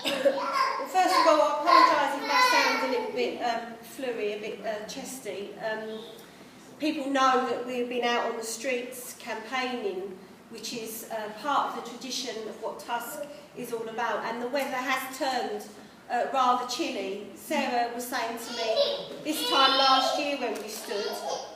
Well, first of all, I apologise if I sound a little bit fluey, a bit chesty. People know that we've been out on the streets campaigning, which is part of the tradition of what TUSC is all about, and the weather has turned rather chilly. Sarah was saying to me, this time last year when we stood,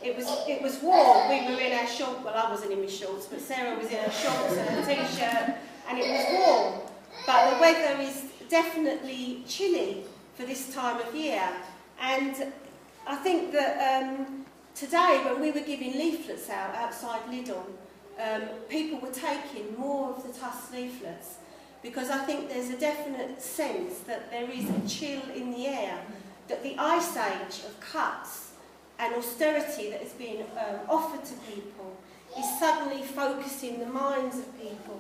it was warm. We were in our shorts, well, I wasn't in my shorts, but Sarah was in her shorts and a t-shirt, and it was warm. But the weather is definitely chilly for this time of year, and I think that today, when we were giving leaflets out outside Lidl, people were taking more of the TUSC leaflets, because I think there's a definite sense that there is a chill in the air, that the ice age of cuts and austerity that has been offered to people is suddenly focusing the minds of people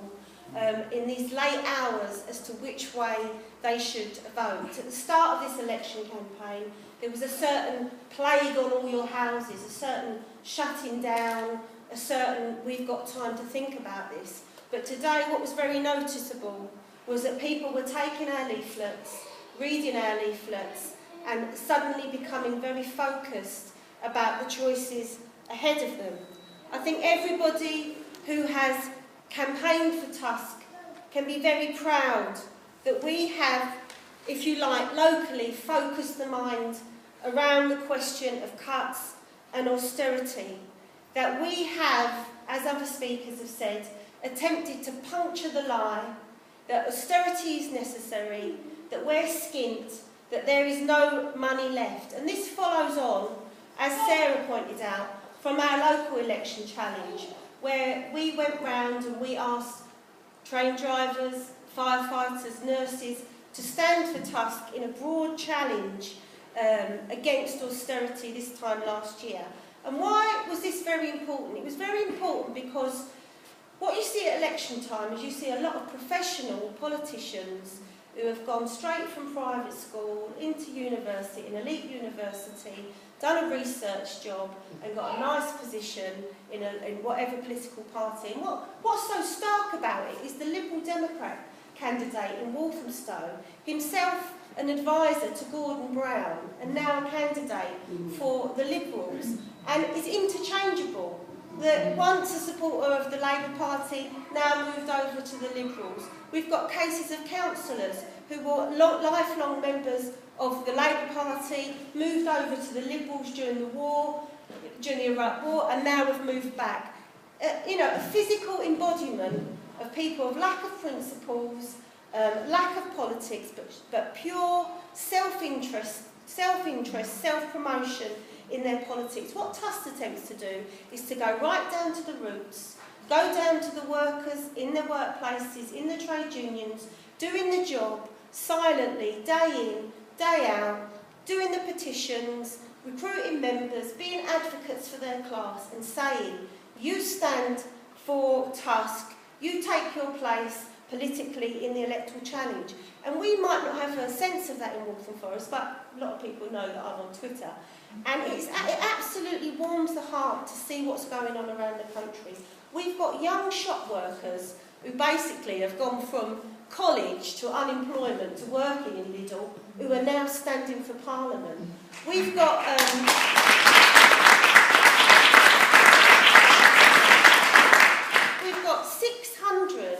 in these late hours as to which way they should vote. At the start of this election campaign, there was a certain plague on all your houses, a certain shutting down, a certain we've got time to think about this. But today what was very noticeable was that people were taking our leaflets, reading our leaflets, and suddenly becoming very focused about the choices ahead of them. I think everybody who has campaigned for TUSC can be very proud that we have, if you like, locally focused the mind around the question of cuts and austerity. That we have, as other speakers have said, attempted to puncture the lie that austerity is necessary, that we're skint, that there is no money left. And this follows on, as Sarah pointed out, from our local election challenge, where we went round and we asked train drivers, firefighters, nurses to stand for TUSC in a broad challenge against austerity this time last year. And why was this very important? It was very important because what you see at election time is you see a lot of professional politicians who have gone straight from private school into university, an elite university, done a research job and got a nice position in whatever political party. And what's so stark about it is the Liberal Democrat candidate in Walthamstow, himself an advisor to Gordon Brown and now a candidate for the Liberals, and is interchangeable. That once a supporter of the Labour Party, now moved over to the Liberals. We've got cases of councillors who were lifelong members of the Labour Party, moved over to the Liberals during the war, during the Iraq War, and now have moved back. You know, a physical embodiment of people of lack of principles, lack of politics, but pure self-interest, self-promotion in their politics. What TUSC attempts to do is to go right down to the roots, go down to the workers in their workplaces, in the trade unions, doing the job silently, day in, day out, doing the petitions, recruiting members, being advocates for their class and saying, you stand for TUSC, you take your place politically in the electoral challenge. And we might not have a sense of that in Waltham Forest, but a lot of people know that I'm on Twitter. And it absolutely warms the heart to see what's going on around the country. We've got young shop workers who basically have gone from college to unemployment to working in Lidl, who are now standing for Parliament. We've got we've got 600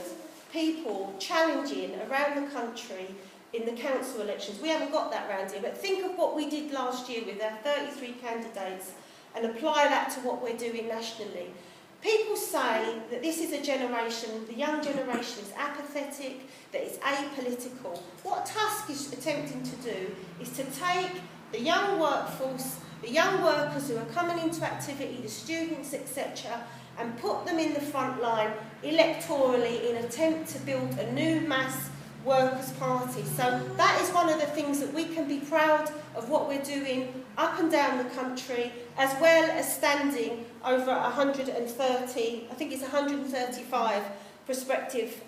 people challenging around the country in the council elections. We haven't got that round here, but think of what we did last year with our 33 candidates and apply that to what we're doing nationally. People say that this is a generation, the young generation is apathetic, that it's apolitical. What TUSC is attempting to do is to take the young workforce, the young workers who are coming into activity, the students, etc., and put them in the front line electorally in an attempt to build a new mass workers' party. So that is one of the things that we can be proud of what we're doing up and down the country, as well as standing over 130, I think it's 135 prospective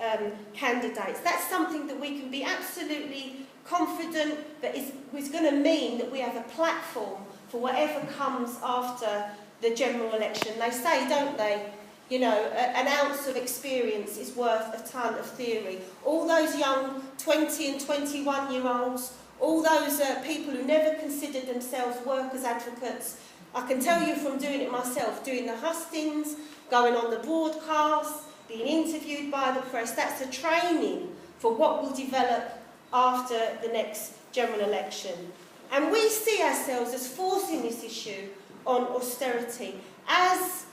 candidates. That's something that we can be absolutely confident that is going to mean that we have a platform for whatever comes after the general election. They say, don't they, You know, an ounce of experience is worth a ton of theory. All those young 20 and 21-year-olds, all those people who never considered themselves workers' advocates, I can tell you from doing it myself, doing the hustings, going on the broadcasts, being interviewed by the press, that's a training for what will develop after the next general election. And we see ourselves as forcing this issue on austerity. As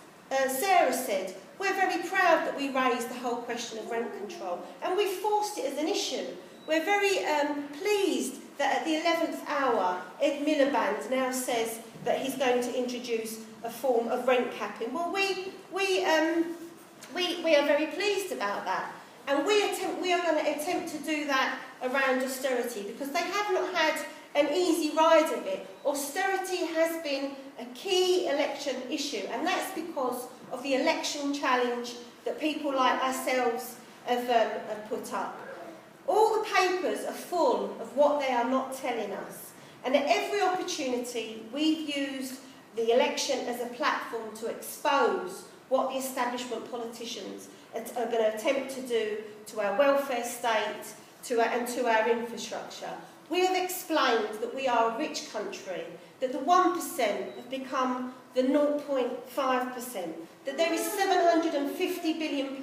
Sarah said, we're very proud that we raised the whole question of rent control, and we forced it as an issue. We're very pleased that at the 11th hour, Ed Miliband now says that he's going to introduce a form of rent capping. Well, we are very pleased about that, and we are going to attempt to do that around austerity, because they have not had an easy ride of it. Austerity has been a key election issue, and that's because of the election challenge that people like ourselves have put up. All the papers are full of what they are not telling us, and at every opportunity we've used the election as a platform to expose what the establishment politicians are going to attempt to do to our welfare state and to our infrastructure. We have explained that we are a rich country, that the 1% have become the 0.5%, that there is £750 billion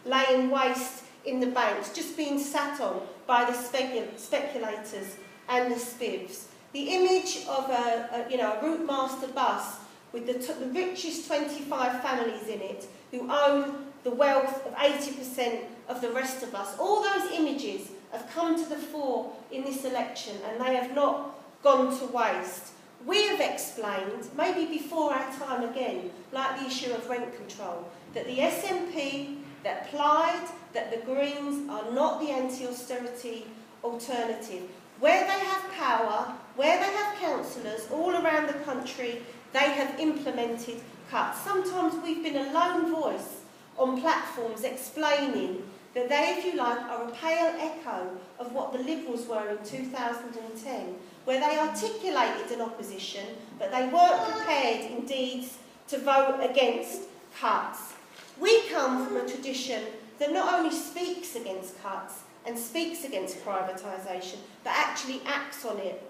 laying waste in the banks, just being sat on by the speculators and the spivs. The image of a route master bus with the richest 25 families in it who own the wealth of 80% of the rest of us, all those images have come to the fore in this election, and they have not gone to waste. We have explained, maybe before our time again, like the issue of rent control, that the SNP, that Plaid, that the Greens are not the anti-austerity alternative. Where they have power, where they have councillors all around the country, they have implemented cuts. Sometimes we've been a lone voice on platforms explaining that they, if you like, are a pale echo of what the Liberals were in 2010, where they articulated an opposition, but they weren't prepared, indeed, to vote against cuts. We come from a tradition that not only speaks against cuts and speaks against privatisation, but actually acts on it.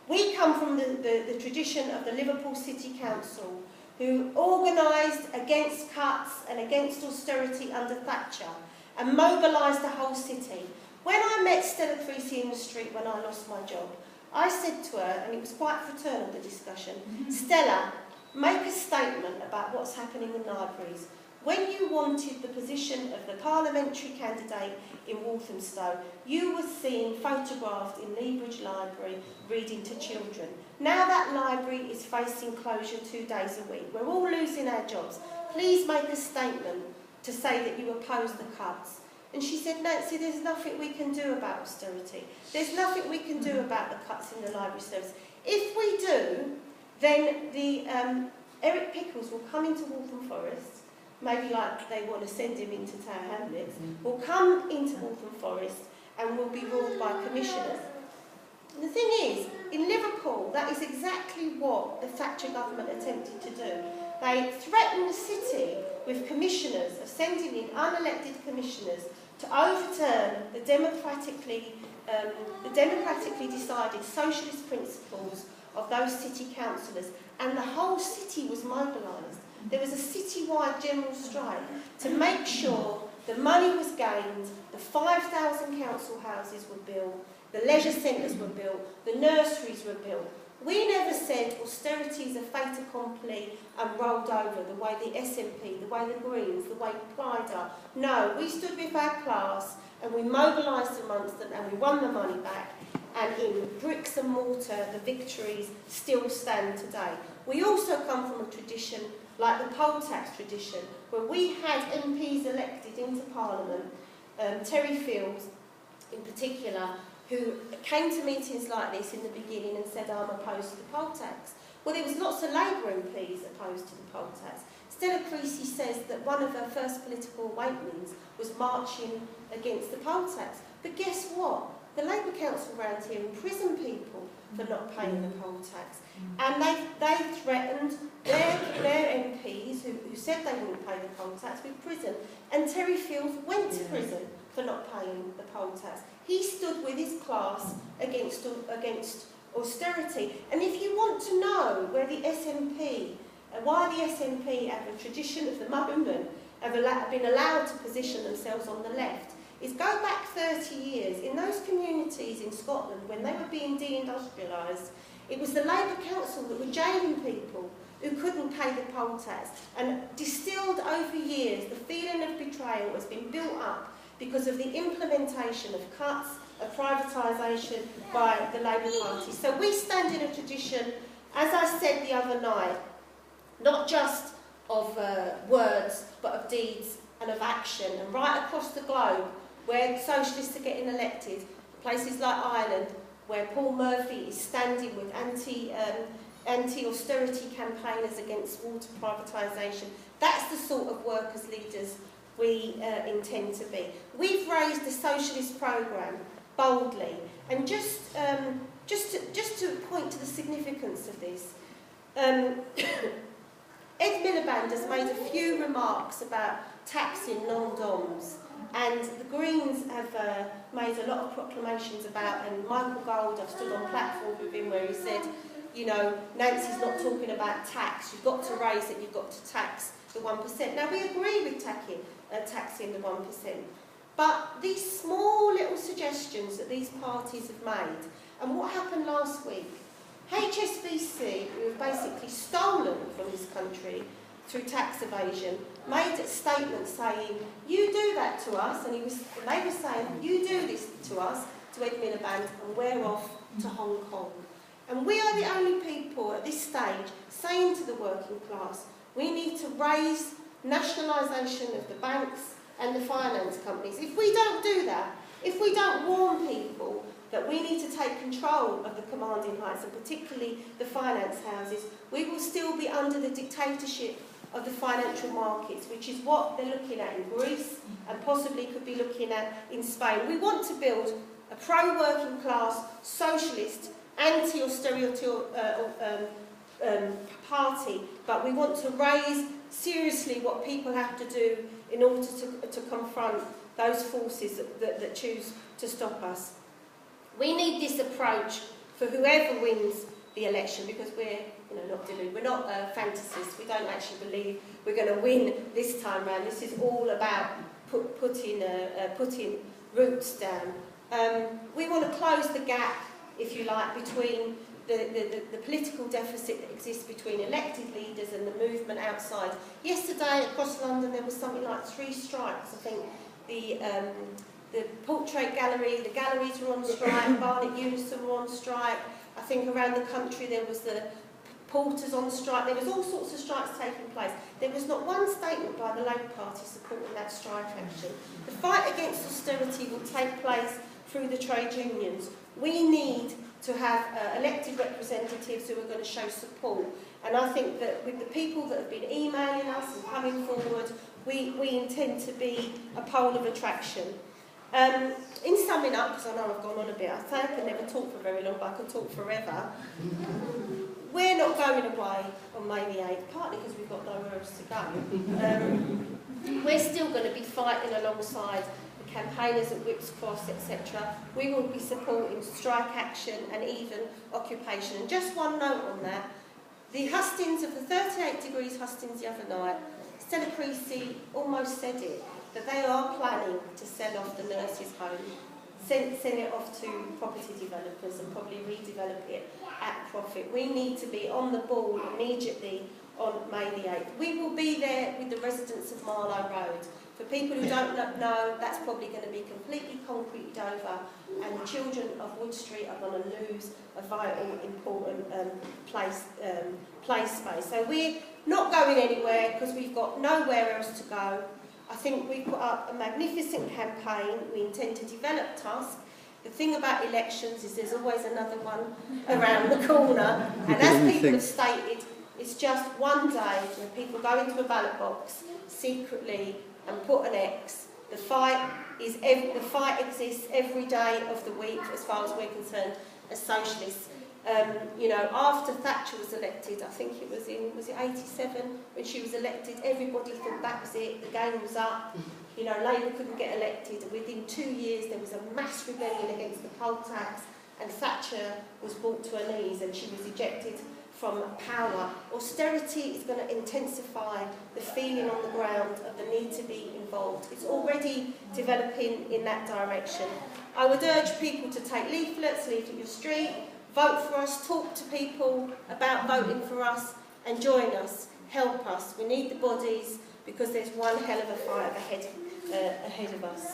We come from the tradition of the Liverpool City Council, who organised against cuts and against austerity under Thatcher, and mobilised the whole city. When I met Stella Creasy in the street when I lost my job, I said to her, and it was quite fraternal, the discussion, Stella, make a statement about what's happening in libraries. When you wanted the position of the parliamentary candidate in Walthamstow, you were seen photographed in Leabridge Library reading to children. Now that library is facing closure 2 days a week. We're all losing our jobs. Please make a statement to say that you oppose the cuts. And she said, Nancy, there's nothing we can do about austerity. There's nothing we can do about the cuts in the library service. If we do, then the Eric Pickles will come into Waltham Forest, maybe like they want to send him into Tower Hamlets, will come into Waltham Forest and will be ruled by commissioners. And the thing is, in Liverpool, that is exactly what the Thatcher government attempted to do. They threatened the city with commissioners, of sending in unelected commissioners to overturn the democratically decided socialist principles of those city councillors, and the whole city was mobilised. There was a citywide general strike to make sure the money was gained, the 5,000 council houses were built, the leisure centres were built, the nurseries were built. We never said austerity is a fait accompli and rolled over the way the SNP, the way the Greens, the way Plaid are. No, we stood with our class and we mobilised amongst them and we won the money back. And in bricks and mortar, the victories still stand today. We also come from a tradition like the poll tax tradition, where we had MPs elected into Parliament, Terry Fields in particular, who came to meetings like this in the beginning and said, I'm opposed to the poll tax. Well, there was lots of Labour MPs opposed to the poll tax. Stella Creasy says that one of her first political awakenings was marching against the poll tax. But guess what? the Labour Council around here imprison people for not paying the poll tax. And they threatened their MPs who said they wouldn't pay the poll tax with prison. And Terry Fields went to prison for not paying the poll tax. He stood with his class against austerity. And if you want to know where the SNP, why the SNP have a tradition of the moment, have been allowed to position themselves on the left, is go back 30 years. In those communities in Scotland, when they were being deindustrialised, it was the Labour Council that were jailing people who couldn't pay the poll tax. And distilled over years, the feeling of betrayal has been built up because of the implementation of cuts, of privatisation by the Labour Party. So we stand in a tradition, as I said the other night, not just of words, but of deeds and of action. And right across the globe, where socialists are getting elected, places like Ireland, where Paul Murphy is standing with anti-austerity campaigners against water privatisation, that's the sort of workers' leaders we intend to be. We've raised the socialist programme boldly, and just to point to the significance of this, Ed Miliband has made a few remarks about taxing non-DOMs, and the Greens have made a lot of proclamations about, and Michael Gold, I've stood on platform with him where he said, you know, Nancy's not talking about tax, you've got to raise it, you've got to tax the 1%. Now we agree with taxing the 1%, but these small little suggestions that these parties have made, and what happened last week, HSBC, who have basically stolen from this country through tax evasion, made a statement saying, you do that to us, and they were saying, you do this to us, to Ed Miliband, and we're off to Hong Kong. And we are the only people at this stage saying to the working class, we need to raise nationalisation of the banks and the finance companies. If we don't do that, if we don't warn people that we need to take control of the commanding heights, and particularly the finance houses, we will still be under the dictatorship of the financial markets, which is what they're looking at in Greece and possibly could be looking at in Spain. We want to build a pro-working class, socialist, anti-austerity party, but we want to raise seriously what people have to do in order to confront those forces that choose to stop us. We need this approach for whoever wins the election, because we're not deluded. We're not fantasists. We don't actually believe we're going to win this time round. This is all about putting roots down. We want to close the gap, if you like, between the political deficit that exists between elected leaders and the movement outside. Yesterday across London there was something like 3 strikes. I think the portrait gallery, the galleries were on strike, Barnet Unison were on strike. I think around the country there was the porters on strike. There was all sorts of strikes taking place. There was not one statement by the Labour Party supporting that strike action. The fight against austerity will take place through the trade unions. We need to have elected representatives who are going to show support. And I think that with the people that have been emailing us and coming forward, we intend to be a pole of attraction. In summing up, because I know I've gone on a bit, I say I can never talk for very long, but I could talk forever. We're not going away on May the 8th, partly because we've got nowhere else to go. We're still going to be fighting alongside the campaigners at Whip's Cross, etc. We will be supporting strike action and even occupation. And just one note on that, the hustings of the 38 degrees hustings the other night, Stella Creasy almost said it, that they are planning to sell off the nurses' home, sell it off to property developers and probably redevelop it at profit. We need to be on the ball immediately on May the 8th. We will be there with the residents of Marlow Road. For people who don't know, that's probably going to be completely concreted over, and the children of Wood Street are going to lose a vital, important play space. So we're not going anywhere because we've got nowhere else to go. I think we put up a magnificent campaign. We intend to develop TUSC. The thing about elections is there's always another one around the corner. And as people have stated, it's just one day when people go into a ballot box secretly and put an X. The fight the fight exists every day of the week, as far as we're concerned, as socialists. You know, after Thatcher was elected, I think it was in, was it 87, when she was elected, everybody thought that was it, the game was up, you know, Labour couldn't get elected. Within 2 years there was a mass rebellion against the poll tax, and Thatcher was brought to her knees and she was ejected from power. Austerity is going to intensify the feeling on the ground of the need to be involved. It's already developing in that direction. I would urge people to take leaflets, leaflet your street, vote for us, talk to people about voting for us, and join us, help us. We need the bodies because there's one hell of a fight ahead of us.